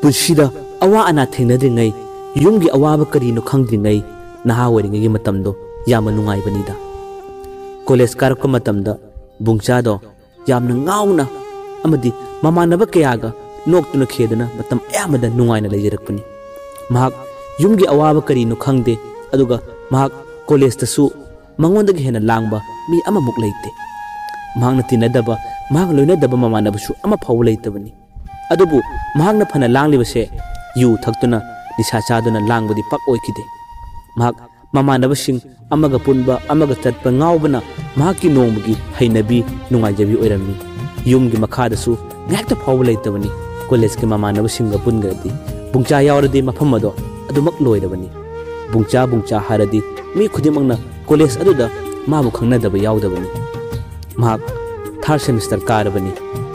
पुंसीदा अवा अना थेंनद्रिङै युमगी अवाबा करिनो खंद्रिङै नहा ओइरिङैगी मतमदो यामना नुंगाइबनिदा college कारक्क मतमदा बुंगचादो यामना ngauna amadi mamanaba kayaga noktuna khedana matam ayamada nungaina lejerapani mahak yumgi awaba karino khangde aduga mahak college tasu mangonda hena langba mi ama muk leite mahakna tinadaba mahak loinadaba mamanabasu ama phaw leitabani adubu mahakna phana langlibase yu thaktuna nisha chaduna langbadi pak oikide mahak mamanabasing amaga punba amaga tatpa ngaubana mahaki nongbugi hainabi nungaijabi oirami yumgi makhadasu ngakta phaw leitabani college ke mamanabasingga pungradi bungcha yauradi mafamado adumak loirabani bungcha haradi mi khudimangna college aduda mabu khangnadaba yaudabani mahak third semester karabani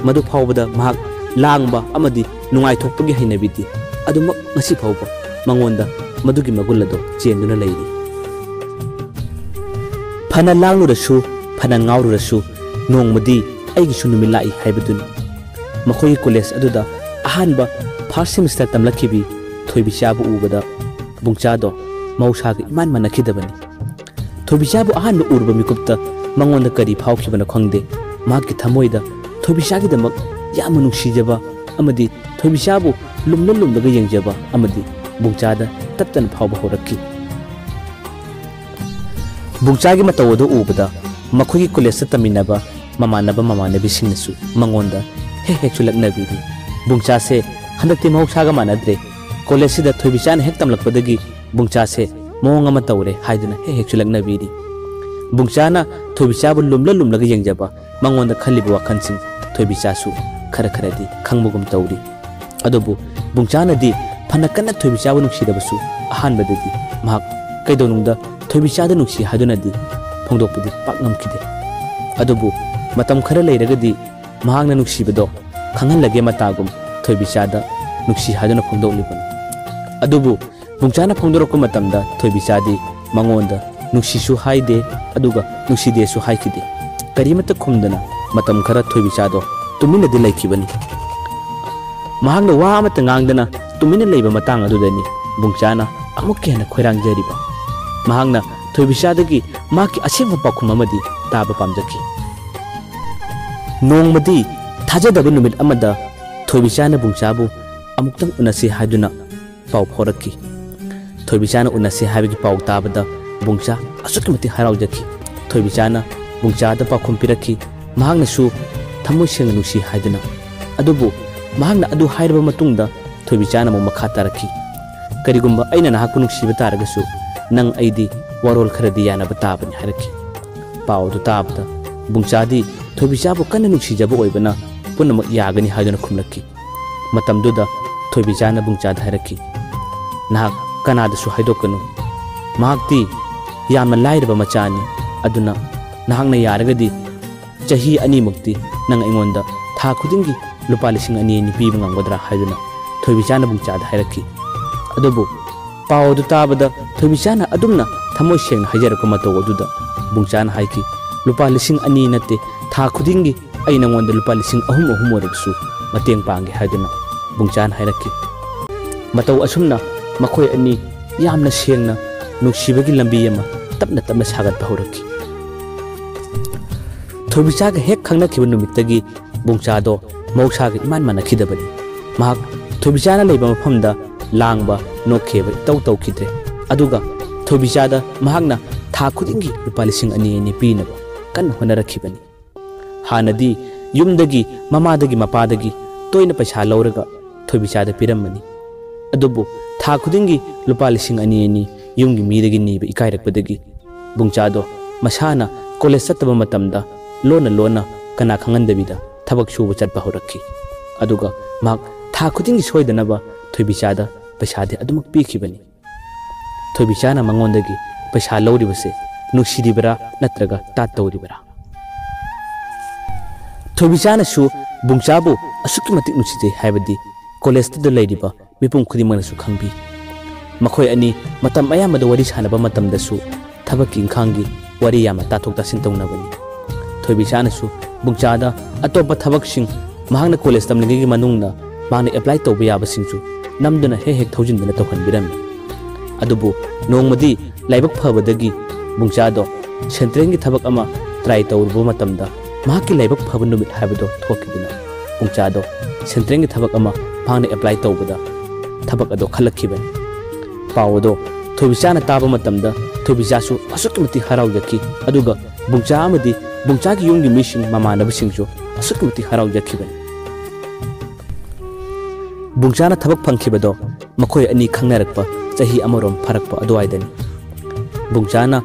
madu phawbada mahak langba amadi nungai thokpagi hainabidi adumak ngasi phawba mangonda madugi magulado chenduna leiri phana langlurasu phana ngaururasu nongmadi aigi sunumi lai haibaduni makhoi college aduda ahanba first semester tamlakhibi thoibichabu ubada bungchado mausaga iman manakhidabani thoibichabu ahanba urba mikupta mangonda kari phawkhibana khangde maki thamoida thoibishagi damak yamna nungsijaba amadi thoibichabu lumdaga yengjaba amadi bungchada taptan phawba horakki bungchagi matawodo ubada makhoi college taminaba mamanaba singnasu mangonda he chulaknabi bungcha se handakti mahoksaga manadre college sida thoibichan hek tamlakpadagi bungcha se mawng ama tawre haiduna he chulaknabi bungchana thoibichabu lumlaga yengjaba mangonda khaliba wakhansing thoibichasu khara di khangmugum tawri adobu bungchana di phanakana thoibichabu nungsidabasu ahanbadadi mahak kaidonungda thoibichada nungsi haiduna di phongdokpudi pakngamkide adobu matam khara leiragadi mahangna nuksibado khanganlage matagum thoibichada nuksi haduna phongdoklibani adubu bungchana phongdorokko matamda thoibichadi mangonda nuksisu haide aduga nuksidesu haikide karimata khumdana matam khara thoibichado tumina de laikibani mahangna wa amata ngangdana tumina leiba matang adudani bungchana amuk hena khoirang jariba mahangna thoibichadagi maki asengba pakhum amadi taba pamjaki nongmadi thajadaba numit amada thoibichana bungchabu amuktang unasi haiduna pau phoraki thoibichana unasi habigi pau tabada bungcha asukimati haraujaki thoibichana bungchada pakhum piraki mahangna su thamoi seng nusi haiduna adubu mahangna adu hairaba matungda thoibichana mo makha taraki karigumba aina na hakunu siba taragasu nang aidi warol kharadi yana batabani haraki pau du tabda bungchadi thoibichabu kanna nuksijaba oibana punamak yagani haiduna khumlaki matamduda thoibichana bungchada haraki nahak kanadasu haidokanu mahakti yamna lairaba machani aduna nahakna yaragadi chahi ani mukti nang aingonda tha khudingi lupa lising ani ni piba ngangodra haiduna thoibichana bungchada haraki adubu pawdu tabada thoibichana adumna thamoi seng hajarako mato oduda bungchana haiki lupa lising ani nate tha khudingi aina ngonda lupa lising ahum oraksu mateng pangi haiduna bungchan hairaki matau asumna makhoi ani yamna sengna nuksibagi lambi yama tapna sagat bahuraki thoibichaga hek khangna khiba numitagi bungchado mausaga iman manakhidabani mahak thoibichana leiba mafamda langba nokheba tau khidre aduga thoibichada mahakna tha khudingi lupa lising ani pinaba kan honarakibani hanadi yumdagi mamadagi mapadagi toina paisa lauraga thoibichada piramani adubu tha khudingi lupa lising ani yumgi midagi niba ikairakpadagi bungchado masana college sataba matamda lona kana khangandabida thabak suba chatpa horakki aduga mak tha khudingi soidanaba thoibichada paisade adumak pikhibani thoibichana mangondagi paisa lauribase nuksiribara natraga tattawribara thoibichana su bungchabu asukimati nuksije haibadi college da leiriba mipum khudimana su khangbi makhoi ani matam ayamada wari sanaba matam da su thabaki khangi wari yama tathok tasin tawnabani thoibichana su bungchada atopa thabak sing mahangna college tamligi manungna माने apply तौब याबसिंगसु नमदना हेक थौजिनदना तौहनबिरम्मी अदुबु नोंगमदी लाइबक फबदगी बुंगचादो central की थबक अमा try तौरबो मतमदा महाकी लाइबक फब नुमित हाबदो थोकिदिना बुंगचादो central की थबक अमा माने apply तौबदा थबक अदो खलखिबन पावदो थोबिचाना ताब मतमदा थोबिचासु असुकमति हराउजकी अदुगा बुंगचा अमदी बुंगचा की युंगी मिशिंग ममानबसिंगसु असुकमति हराउजकीबन बुंगचाना थबक फंखिबदो मखोय अनि खंगनरकपा चही अमरोम फरकपा अदुवाइदनी बुंगचाना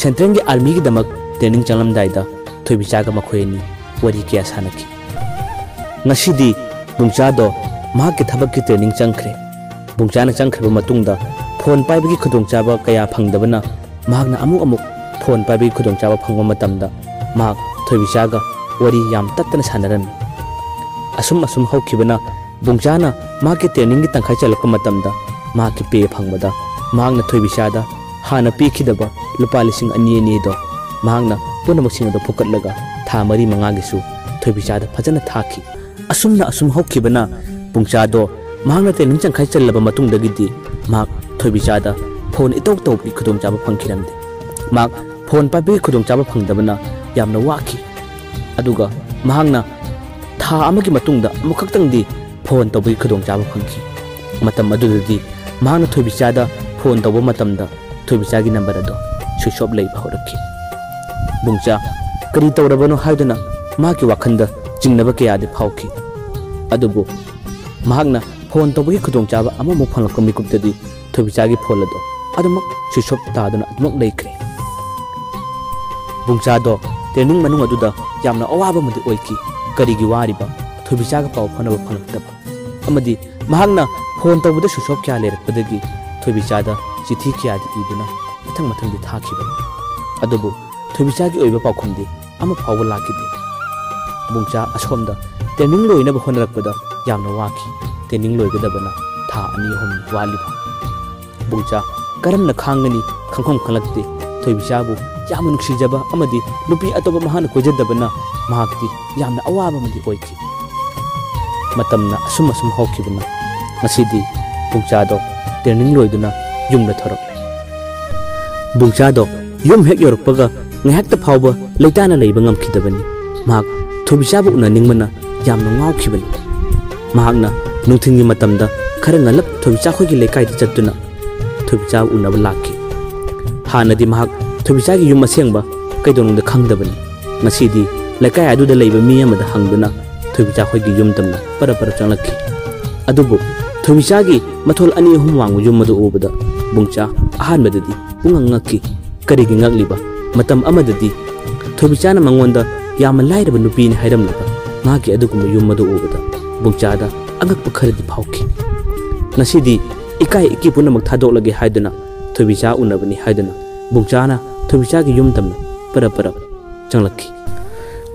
सेंट्रल की आर्मी की दमक ट्रेनिंग चलमदाइदा थोबिचागा मखोयनी वरी क्या सानकी ngasidi bungchado mahak ki thabak ki training changkhre bungchana changkhre matungda phone paibagi khudongchaba kaya phangdabana mahakna amuk phone paibagi khudongchaba phangwa matamda mahak thoibichaga wari yam tattana sanarami asum haukhibana bungchana mahak ki training ki tangkhai chalakpa matamda mahak ki pe phangbada mahakna thoibichada hana pikhidaba lupa lising ani do mahakna punamasing do phukatlaga tha mari manga gisu thoibichada phajana thaki asum haukhibana bungchado mahakna training changkhai chalaba matungdagidi mahak thoibichada phone itok topi khudongchaba phangkhiramde mahak phone pabi khudongchaba phangdabana yamna waki aduga mahakna tha amagi matungda amukaktangdi phone tobi khudongchaba phangki matam adudadi mahakna thoibichada phone toba matamda thoibichagi number ado switch off leiba horakhi bungcha kari tawrabano haiduna mahaki wakhanda jingnaba kayadi phauki adubu mahakna phone tawbagi khudongchaba amamuk phanglakka mikuptadi thoibichagi phone ado adumak switch off taduna adumak leikre bungchado training manung aduda yamna awaba madi oiki karigi wariba thoibichaga paw phanaba phanglaktaba amadi mahakna phone tawbada switch off kya lerakpadagi thoibichada chithi kyadi iduna mathang di thakhiba adubu thoibichagi oiba pawkhumdi ama phawba lakide bungcha asomda training loinaba honarakpada yamna waki training loigadabana tha ani hom waliba bungcha karamna khangani khangkhom khalakte thoibichabu yamna nuksijaba amadi nupi atoba mahana kojadabana mahakti yamna awaba madi oiki matamna asum hokibana ngasidi bungchado training loiduna yumna thorakle bungchado yum hek yorpaga ngahakta phawba leitana leiba ngamkhidabani mahak thoibichabu unaningmana yamna ngawkhibani mahakna nungthingi matamda khara ngalap thoibicha khogi lekai da chattuna thoibichabu unaba lakki hanadi mahak thoibichagi yum asengba kaidonungda khangdabani ngasidi lekai aduda leiba mi amada hangduna thoibicha khogi yum tamna para changlakki adubu thoibichagi mathol ani hum wangu yum madu obada bungcha ahanbadadi pungangakki karigi ngagliba matam amadadi thoibichana mangonda yam lairaba nupi ni hairamlaba magi aduguma yum madu obada bungchada angakpa kharadi phauki nasidi ikai iki punamak thadoklage haiduna thoibicha unabani haiduna bungchana thoibichagi yum tamna para changlakki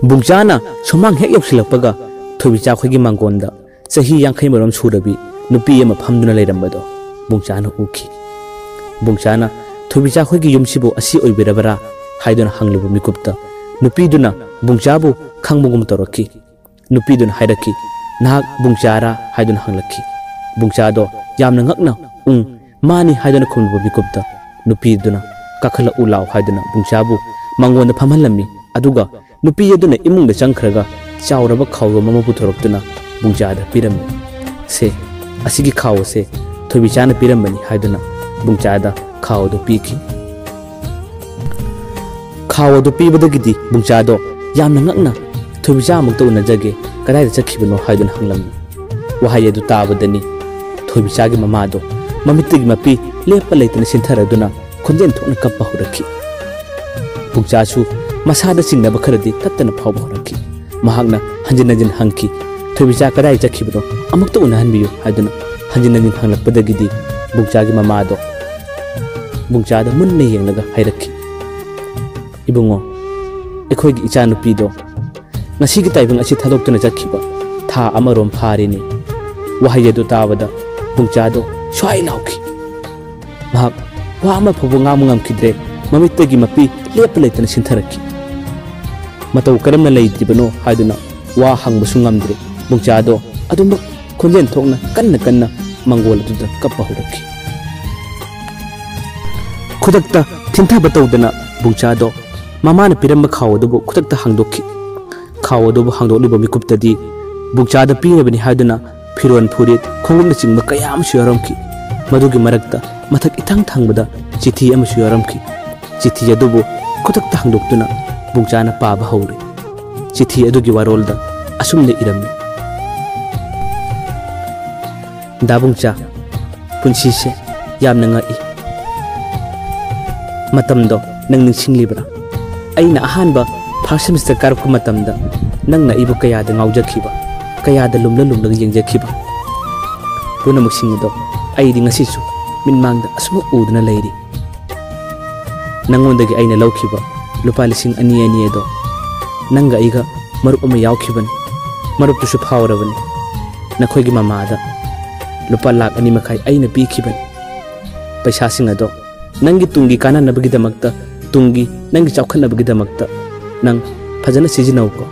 bungchana sumang hek yopsilakpaga thoibicha khogi mangonda sahi 50 marom surabi nupi ama phamduna leirambado bungchana uki bungchana thoibicha khogi yumsibo asi oibirabara haiduna hanglubu mikupta nupiduna bungchabu khangbugum toraki nupiduna hairaki nahak bungchara haiduna hanglaki bungchado yamna ngakna mani haiduna khumbu mikupta nupiduna kakhala ulaw haiduna bungchabu mangonda phamhalami aduga nupi yaduna imungda changkhraga chawraba khawga mama puthoroktuna bungchada pirammi se asigi khawo se thoibichana pirammani haiduna bungchada khawdo piki khawdo pibadagidi bungchado yamna ngakna thoibicha mukta unajage kadai da chakhibano haiduna hanglamni wahayadu tabadani thoibichagi mamado mamitigi mapi lepa leitana sintharaduna khonjen thokna kappa horakhi bungchachu masada singnaba kharadi tattana phawba horakhi mahakna hanjinajin hangki thoibicha kadai chakhibano amukta unahanbiyu haiduna hanjinajin hanglakpadagidi bungchagi mamado bungchada munne yenglaga hairakhi ibungo ekhoigi icha nupido ngasigi taibang asi thadoktuna jakhiba tha amarom pharini wahayadu tabada bungchado swai lauki mahak wa ama phobo ngamungam khidre mamittagi mapi lepleitana sintharakhi matau karamna leidibano haiduna wa hangbusu ngamdre bungchado adum khonjen thokna kanna kanna mangol aduda kappa horaki khudakta thintha batawdana bungchado mamana piramba khawdubu khudakta hangdokki khawdubu hangdoliba mikuptadi bungchada pirabani haduna phiron phurit khongumna chingba kayam shuyaramki madugi marakta mathak ithang thangbada chithi am shuyaramki chithi adubu khudakta hangdoktuna bungchana paba hawri chithi adugi warolda asumle irammi dabungcha punsi se yamna ngai matamdo nang ningsinglibra aina ahanba first semester karku matamda nang na ibu kaya da ngaujakhiba kaya da lumla lumla yengjakhiba puna muksingdo ai di ngasi su min mangda asma udna leiri nangondagi aina laukhiba lupa lising ani ani edo nanga iga marup ama yaukhiban marup tu su phawrabani nakhoigi mamada lupa lakh ani makhai aina pikhiban paisa singado nangi tungi kana nabagi damakta tungi nangi chawkhan nabagi damakta nang phajana sijinau ko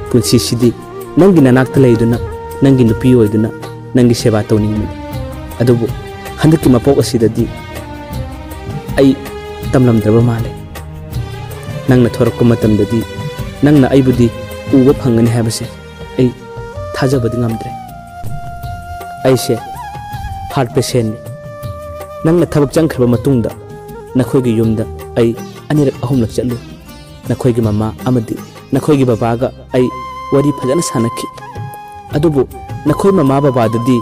punsi sidi nangi nanakta leiduna nangi nupi oiduna nangi seba tawning adubu handaki mapok asidadi ai tamlamdraba male nangna thorakko matamdadi nangna aibudi uba phangani habase ai thajabadi ngamdre aise heart patient nangna thabak changkhaba matungda nakhoigi yumda ai anirak ahumlak challu nakhoigi mama amadi nakhoigi babaga ai wari phajana sanakhi adubu nakhoi mama babadadi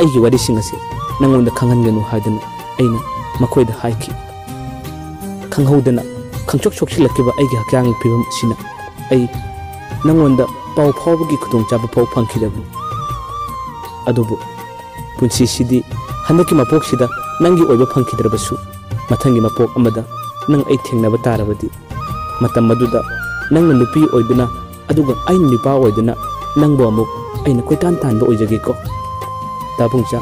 aigi wari singase nangonda khanganganu hadana aina makhoida haiki khanghodana khangchok choksilakkiba aigi hakyang phibam sina ai nangonda pau phawbagi khutong chaba pau phangkhidabani adubu punsi sidi handaki mapok sida nangi oiba phangkhidrabasu mathangi mapok amada nang ai thengnaba tarabadi matam maduda nangna nupi oiduna aduga aina nipa oiduna nangbo amuk aina koitan tanba oijage ko tabungcha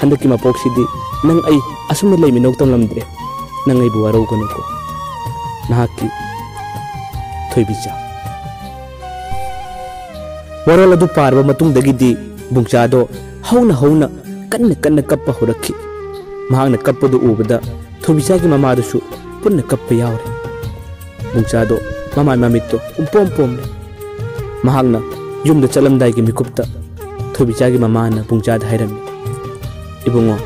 handaki mapok sidi nang ai asumna leiminok tamlamdre nang ai buwarau kono ko nahaki thoibicha warol adu parba matung dagidi bungchado hauna hauna kanna kanna kappa horakhi mahangna kappadu ubada thobicha gi mamadu su punna kappa yawre bungchado mama mamitto umpom pom mahangna yumda chalamdai gi mikupta thobicha gi mamana bungchada hairami ibungo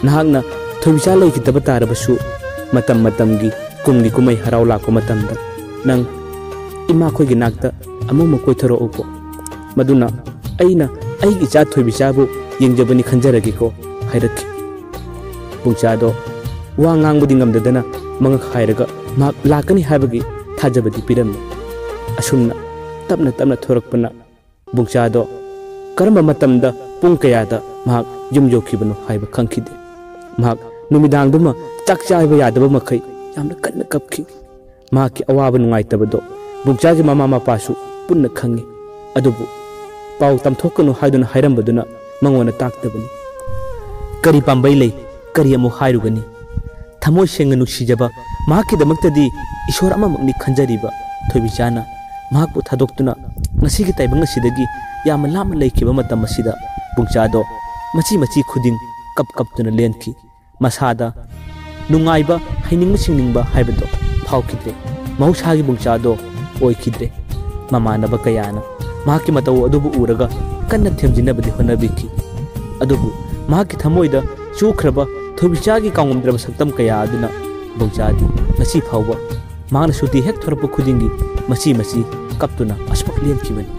nahangna thobicha lei kitaba tarabasu matam matamgi kumgi kumai harau la ko matamda nang ima khoi gi nakta amu makoi thoro upo maduna aina ai gi cha thobicha bu yengjabani khanjaragi ko hairakhi bungchado wa ngangbudi ngamdadana manga khairaga mak lakani habagi thajabadi piram asumna tapna tapna thorakpana bungchado karamba matamda pung kayada mak yumjokhibano haiba khangkhide mak numidangduma chakchaiba yadaba makhai yamna kanna kapki maki awaba nungaitabado bungchagi mama mapasu punna khangi adubu pau tamthokano haiduna hairambaduna mangona taktabani kari pambai lei kari amu hairugani thamoi senga nuksijaba mahaki damaktadi ishwar ama makni khanjariba thoibichana mahakpu thadoktuna ngasigi taibang asidagi yam lam leikiba matam asida bungchado machi machi khuding kap kaptuna lenki masada nungaiba haining singningba haibado phawkidre mausagi bungchado oikidre mamanaba kayana mahaki mataw adubu uraga kanna themjinabadi honabiki adubu mahaki thamoida chukhraba thobichagi kangumdraba saktam kaya aduna bungchadi ngasi phawba mahana suti hek thorpa khudingi machi machi kaptuna aspak len kibani